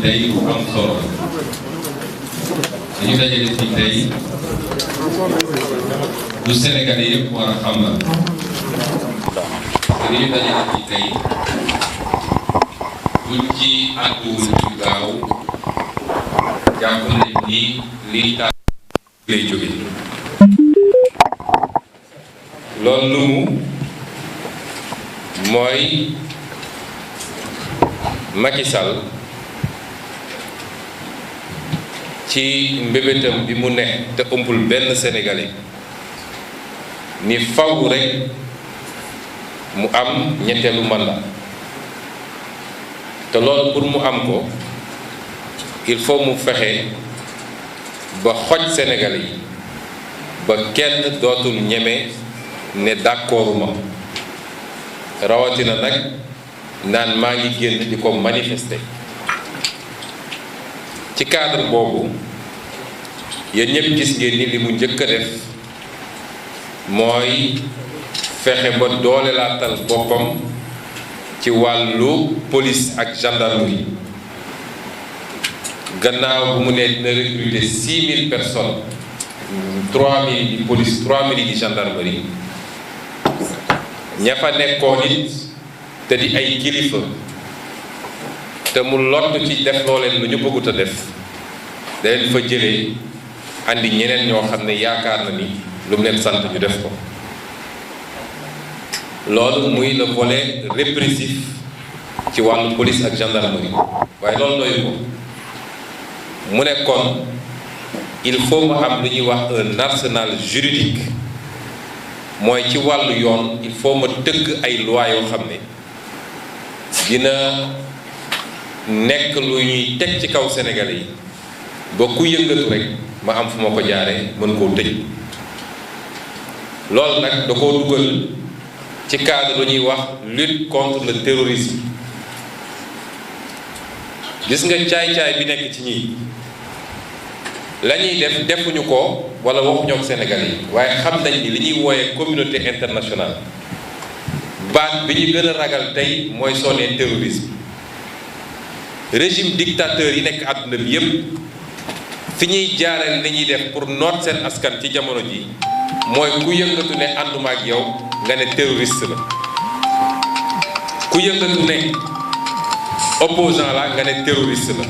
fii tey bu am solo dañu dajale fii tey du Sénégalais yëpp war a xam la dañu dajale fii tey buñ ci àdduwul ci gaaw jàpp nañ ni lii taal lay jóge loolu lu mu mooy Macky Sall ci mbébétam bi mu ne te ëmpul benn Sénégalais ni faw rek mu am ñetteelu mandat te loolu pour mu am ko il faut mu fexe ba xoj Sénégalais yi ba kenn dootul ñeme ne d'accorduma rawatina nag naan maa ngi génn di ko manifester ci cadre boobu yéen ñëpp gis ngeen ni li mu njëkk a def mooy fexe ba doole laatal boppam ci wàllu police ak gendarmerie gannaaw bu mu ne dina recruter 6000 personnes 3000 di police 3000 di gendarmerie ña fa nekkoon it te di ay kilifa te mu lott ci def loo leen lu ñu bëggut a def da leen fa jëlee andi ñeneen ñoo xam ne yaakaar na ni lu mu leen sant ñu def ko loolu muy le volet répressif ci wàllu police ak gendarmerie waaye loolu doyu ko mu ne kon il faut ma am lu ñuy wax un arsenal juridique mooy ci wàllu yoon il faut ma tëgg ay loi yoo xam ne dina nekk lu ñuy teg ci kaw Sénégalais yi ba ku yëngatu rek ma am fu ma ko jaaree mën koo tëj loolu nag da koo dugal ci cadre lu ñuy wax lutte contre le terrorisme gis nga caay-caay bi nekk ci ñii la ñuy def defuñu ko wala waxuñoo ak Sénégalais yi waaye xam nañ ni li ñuy wooyee communauté internationale baat bi ñu gën a ragal tey mooy sonné terrorisme régime dictateur yi nekk àdduna bi yépp fi ñuy jaareel li ñuy def pour noot seen askan ci jamono ji mooy ku yëngatu ne ànduma ak yow nga ne terroriste la ku yëngatu ne opposant la nga ne terroriste la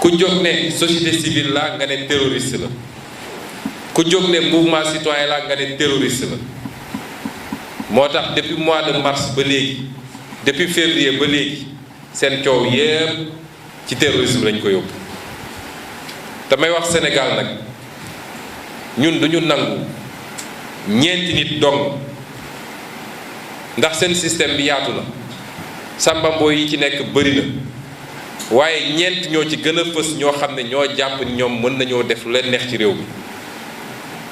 ku jóg ne société civile la nga ne terroriste la ku jóg ne mouvement citoyen la nga ne terroriste la moo tax depuis mois de mars ba léegi depuis février ba léegi seen coow yépp ci terrorisme lañ ko yóbbu te may wax Sénégal nag ñun duñu nangu ñeenti nit dong ndax seen système bi yaatu na sàmbamboo yi ci nekk bëri na waaye ñeent ñoo ci gën a fës ñoo xam ne ñoo jàpp ni ñoom mën nañoo def lu leen neex ci réew mi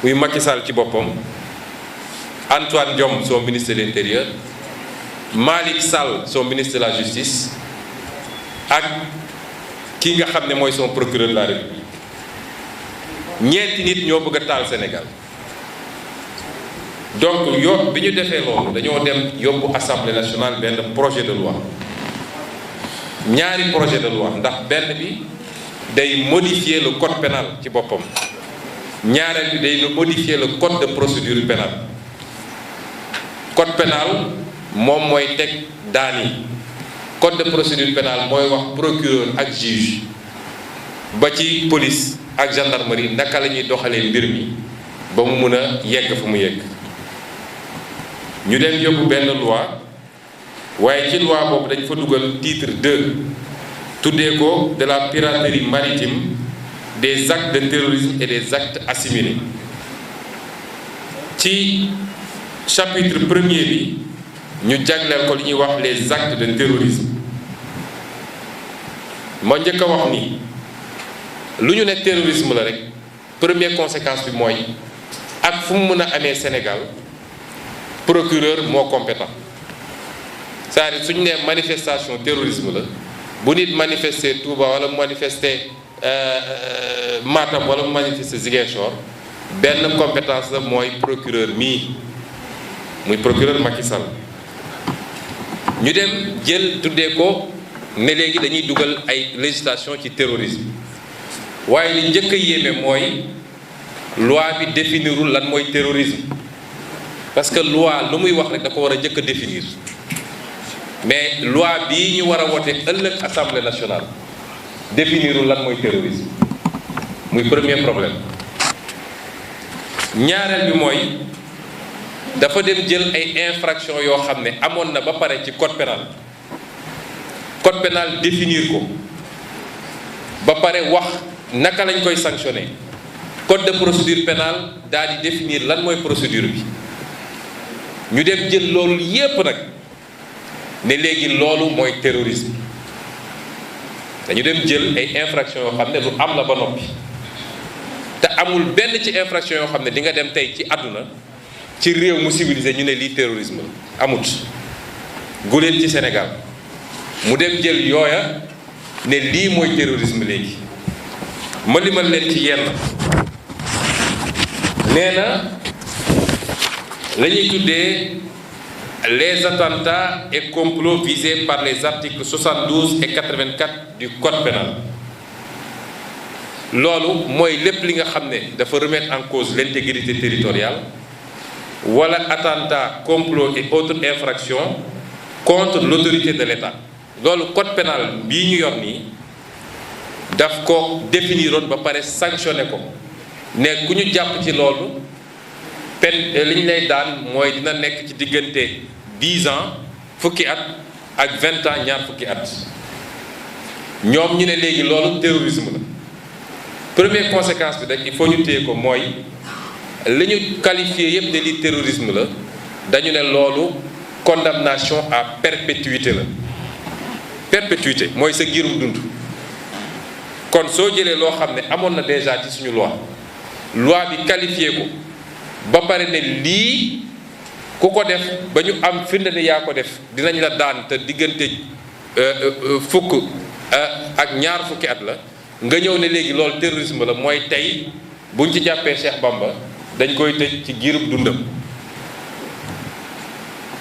muy Macky Sall ci boppam Antoine Diome son ministre de l'Intérieur Malick Sall son ministre de la Justice ak ki nga xam ne mooy son procureur de la République ñeenti nit ñoo bëgg a taal Sénégal donc bi ñu defee loolu dañoo dem yóbbu Assemblée nationale benn projet de loi ñaari projet de loi ndax benn bi day modifier le code pénal ci boppam ñaareel bi day modifier le code de procédure pénale code pénal moom mooy teg daan yi code de procédure pénale mooy wax procureur ak juge ba ci police ak gendarmerie naka la ñuy doxalee mbir mi ba mu mun a yegg fu mu yegg ñu dem yóbbu benn loi waaye ci loi boobu dañ fa dugal titre 2 tuddee ko de la piraterie maritime des actes de terrorisme et des actes assimilés ci chapitre premier bi ñu jagleel ko li ñuy wax les actes de terrorisme ma njëkk a wax ni lu ñu ne terrorisme la rek première conséquence bi mooy ak fu mu mën a amee Sénégal procureur moo compétent c'est-à-dire suñu nee manifestation terrorisme la bu nit manifester Touba wala manifester Matam wala manifester Ziguinchor benn compétence la mooy procureur mii muy procureur Macky Sall ñu dem jël tuddee ko ne léegi dañuy dugal ay législation ci terrorisme waaye li njëkk a yéeme mooy loi bi définirul lan mooy terrorisme parce que loi lu muy wax rek da ko war a njëkk a définir mais loi bii ñu war a wote ëllëg assemblée nationale définirul lan mooy terrorisme muy premier problème. ñaareel bi mooy dafa dem jël ay infraction yoo xam ne amoon na ba pare ci code pénal définir ko ba pare wax naka lañ koy sanctionner code de procédure pénale daal di définir lan mooy procédure bi ñu dem jël loolu yépp nag ne léegi loolu mooy terrorisme dañu dem jël ay infraction yoo xam ne lu am la ba noppi te amul benn ci infraction yoo xam ne di nga dem tey ci àdduna ci réew mu civilisé ñu ne lii terrorisme la amut guleen ci Sénégal mu dem jël yooya ne lii mooy terrorisme léegi ma limal leen ci yenn nee na la ñuy tuddee les attentats et complots visés par les articles 72 et 84 du code pénal loolu mooy lépp li nga xam ne dafa remettre en cause l'intégrité territoriale wala attentat complot et autres infractions contre l'autorité de l'État loolu code pénal bii ñu yor nii daf ko définiroon ba pare sanctionné ko ne ku ñu jàpp ci loolu peine li ñu lay daan mooy dina nekk ci diggante 10 ans fukki at ak 20 ans ñaar fukki at ñoom ñu ne léegi loolu terrorisme la première conséquence bi rek il faut ñu téye ko mooy li ñu qualifié yépp ne li terrorisme la dañu ne loolu condamnation à perpétuité la perpétuité mooy sa giirum dund kon soo jëlee loo xam ne amoon na déjà ci suñu loi bi qualifié ko ba pare ne lii ku ko def ba ñu am firnde ne yaa ko def dinañ la daan te diggante fukk ak ñaar fukki at la nga ñëw ne léegi loolu terrorisme la mooy tey buñ ci jàppee Cheikh Bamba dañ koy tëj ci giirub dundam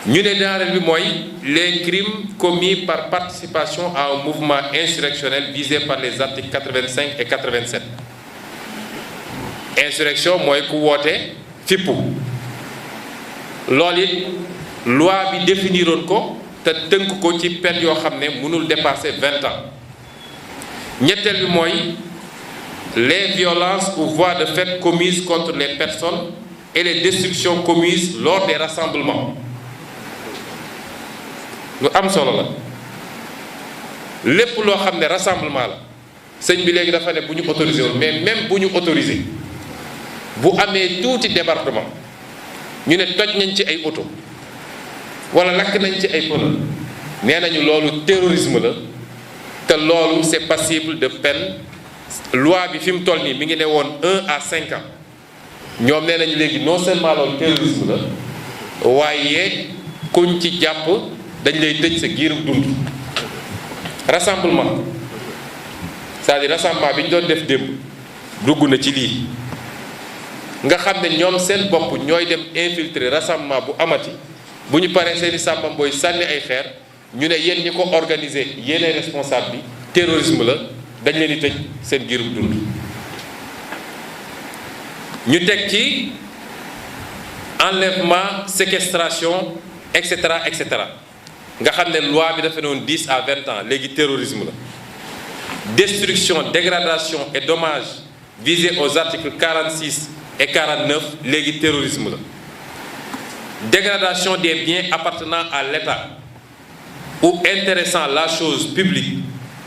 ñu ne ñaareel bi mooy les crimes commis par participation à un mouvement insurrectionnel visé par les articles 85 et 87 insurrection mooy ku woote fippu loolu it loi bi définiroon ko te tënk ko ci peine yoo xam ne mënul dépasser 20 ans ñetteel bi mooy les violences ou voies de fait commises contre les personnes et les destructions commises lors des rassemblements lu am solo la lépp loo xam ne rassemblement la sëñ bi léegi dafa ne bu ñu autorisé woon mais même bu ñu autorisé bu amee tuuti débordement ñu ne toj nañ ci ay oto wala lakk nañ ci ay pneu nee nañu loolu terrorisme la te loolu c'est passible de peine loi bi fi mu toll nii mi ngi ne woon 1 à 5 ans ñoom nee nañu léegi non seulement loolu terrorisme la waaye kuñ ci jàpp dañ lay tëj sa giirub dund rassemblement c'est-à-dire rassemblement bi ñu doon def démb dugg na ci lii nga xam ne ñoom seen bopp ñooy dem infiltrer rassemblement bu amati bu ñu paree seeni sàmmam booy sànni ay xeer ñu ne yéen ñi ko organiser yéenay responsable bi terrorisme la dañ leen di tëj seen giirub dund ñu teg ci enlèvement séquestration et cetera nga xam ne loi bi dafa ne woon 10 à 20 ans léegi terrorisme la destruction dégradation et dommages visés aux articles 46 et 49 léegi terrorisme la dégradation des biens appartenant à l'État ou intéressant la chose publique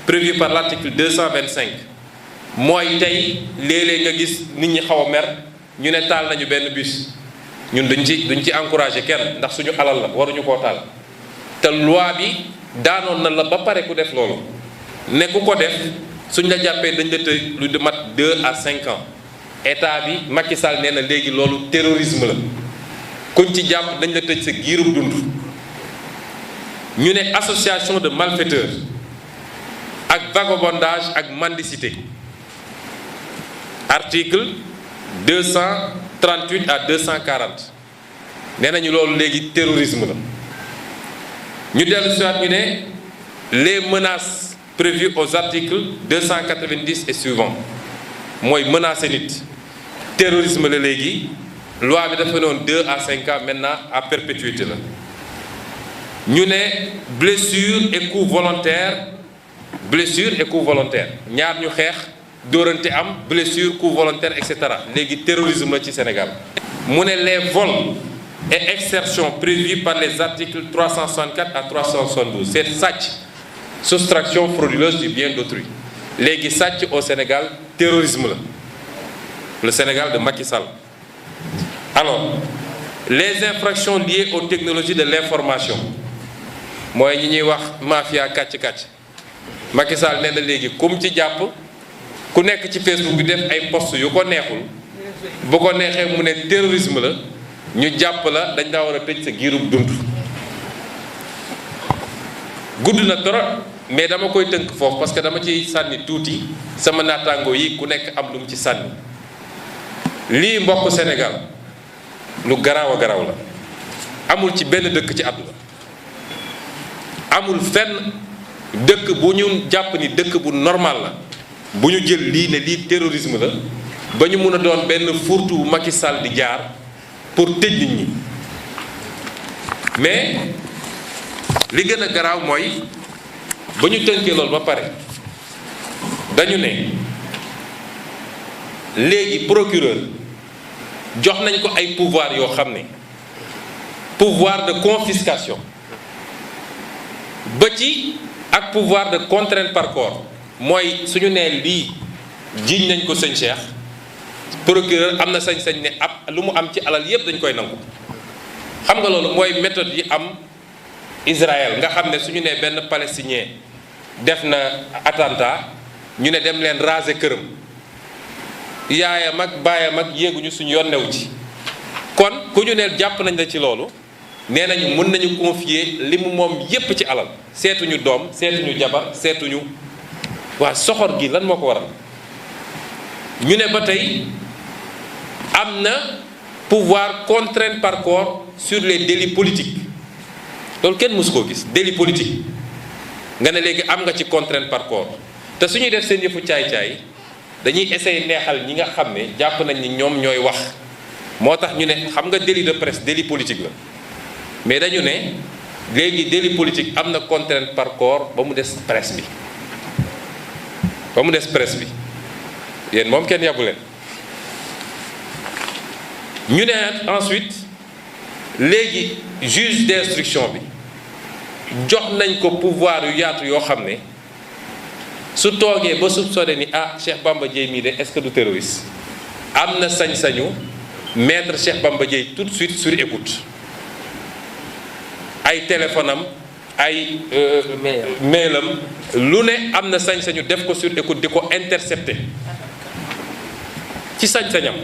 prévue par l'article 225 mooy tey léeg-léeg nga gis nit ñi xaw a mer ñu ne taal nañu benn bus ñun duñ ci encourager kenn ndax suñu alal la waruñu koo taal te loi bi daanoon na la ba pare ku def loolu ne ku ko def suñ la jàppee dañ la tëj lu de mat 2 à 5 ans état bi Macky Sall nee na léegi loolu terrorisme la kuñ ci jàpp dañ la tëj sa giirub dund ñu ne association de malfaiteurs ak vagabondage ak mendicité article 238 à 240 nee nañu loolu léegi terrorisme la ñu dellu siwaat ñu ne les menaces prévues aux articles 290 et suivants mooy menacer nit terrorisme la léegi loi bi dafa noonu 2 à 5 ans maintenant à perpétuité la ñu ne blessure et coup volontaire ñaar ñu xeex dóorante am blessure coup volontaire etc. léegi terrorisme la ci Sénégal mu ne les vols et extorsions prévues par les articles 364 à 372 c'est sàcc soustraction frauduleuse du bien d'autrui léegi sàcc au Sénégal terrorisme la le Sénégal de Macky Sall. Alors les infractions liées aux technologies de l'information mooy ñi ñuy wax mafia kàcc-kàcc Macky Sall nee na léegi kum ci jàpp ku nekk ci Facebook bi def ay post yu ko neexul bu ko neexee mu ne terrorisme la ñu jàpp la dañ daa war a tëj sa giirub dund. gudd na trop mais dama koy tënk foofu parce que dama ci sànni tuuti sama naataangoo yi ku nekk am lu mu ci sànni lii mbokk Sénégal lu garaaw a garaaw la amul ci benn dëkk ci àdduna amul fenn dëkk bu ñu jàpp ni dëkk bu normal la bu ñu jël lii ne lii terrorisme la ba ñu mun a doon benn fourtu bu Macky Sall di jaar pour tëj nit ñi mais li gën a garaaw mooy ba ñu tënkee loolu ba pare dañu ne léegi procureur jox nañ ko ay pouvoir yoo xam ne pouvoir de confiscation ba ci ak pouvoir de contrainte par corps mooy suñu nee lii jiiñ nañ ko sëñ Cheikh procureur am na sañ-sañ ne ab lu mu am ci alal yépp dañ koy nangu xam nga loolu mooy méthode yi am Israël nga xam ne suñu nee benn palestinien def na attentat ñu ne dem leen raser këram yaayam ak baayam ak yéeguñu suñu yoon new ci kon ku ñu ne jàpp nañ la ci loolu nee nañu mën nañu confier li mu moom yépp ci alal seetuñu doom seetuñu jabar seetuñu waa soxor gi lan moo ko waral ñu ne ba tey am na pouvoir contrainte par corps sur les délits politiques loolu kenn mësu koo gis délit politique nga ne léegi am nga ci contrainte par corps te su ñuy def seen yëfu caay-caay dañuy essayer neexal ñi nga xam ne jàpp nañ ni ñoom ñooy wax moo tax ñu ne xam nga délit de presse délit politique la mais dañu ne léegi délit politique am na contrainte par corps ba mu des presse bi yéen moom kenn yabu leen ñu ne ensuite léegi juge d'instruction bi jox nañ ko pouvoir yu yaatu yoo xam ne su toogee ba soupçonné ni Cheikh Bamba Dièye mii de est-ce que du terroriste am na sañ-sañu mettre Cheikh Bamba Dièye tout de suite sur écoute ay téléphone am ay mailam lu ne am na sañ-sañu def ko sur écoute di ko intercepter ci sañ-sañam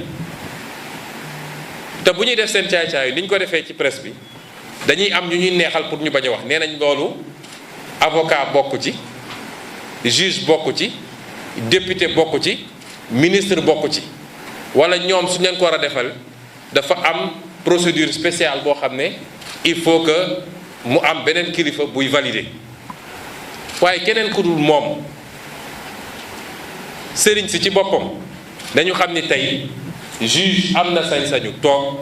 te bu ñuy def seen caay-caay ni ñu ko defee ci presse bi dañuy am ñu ñuy neexal pour ñu bañ a wax nee nañ loolu avocat bokk ci juge bokk ci député bokk ci ministre bokk ci wala ñoom su leen ko war a defal dafa am procédure spéciale boo xam ne il faut que mu am beneen kilifa buy valider waaye keneen ku dul moom sëriñ si ci boppam dañu xam ni tey juge am na sañ-sañu toog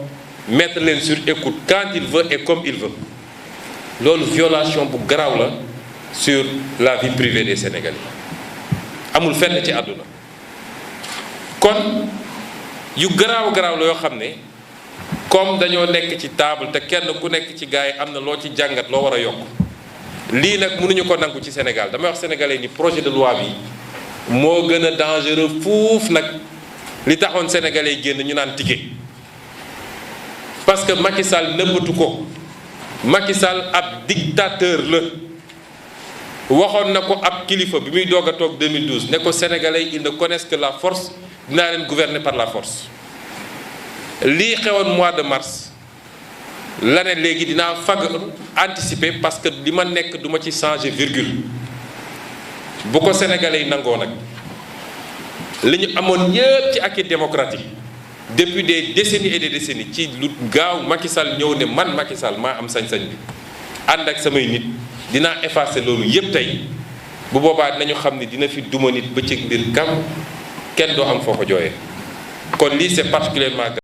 mettre leen sur écoute quand il veut et comme il veut loolu violation bu garaaw la sur la vie privée des Sénégalais amul fenn ci àdduna kon yu garaaw garaaw la yoo xam ne comme dañoo nekk ci table te kenn ku nekk ci gars yi am na loo ci jàngat loo war a yokk lii nag mënuñu ko nangu ci Sénégal damay wax sénégalais ni projet de loi bi moo gën a dangereux fuuf nag li taxoon sénégalais génn ñu naan ticket parce que Macky Sall nëbbatu ko Macky Sall ab dictateur la waxoon na ko ab kilifa bi muy doog a toog 2012 ne ko sénégalais ils ne connaissent que la force dinaa leen gouverner par la force lii xewoon mois de mars la ne léegi dinaa fagaru anticiper parce que li ma nekk duma ci changer virgule bu ko sénégalais yi nangoo nag li ñu amoon yëpp ci acquis démocratique depuis des décennies et des décennies ci lu gaaw Macky Sall ñëw ne man Macky Sall maa am sañ-sañ bi ànd ak samay nit dinaa effacer loolu yépp tey bu boobaa dinañu xam ni dina fi duma nit bëccëg mbir kam kenn doo am foo ko jooyee kon lii c'est particulièrement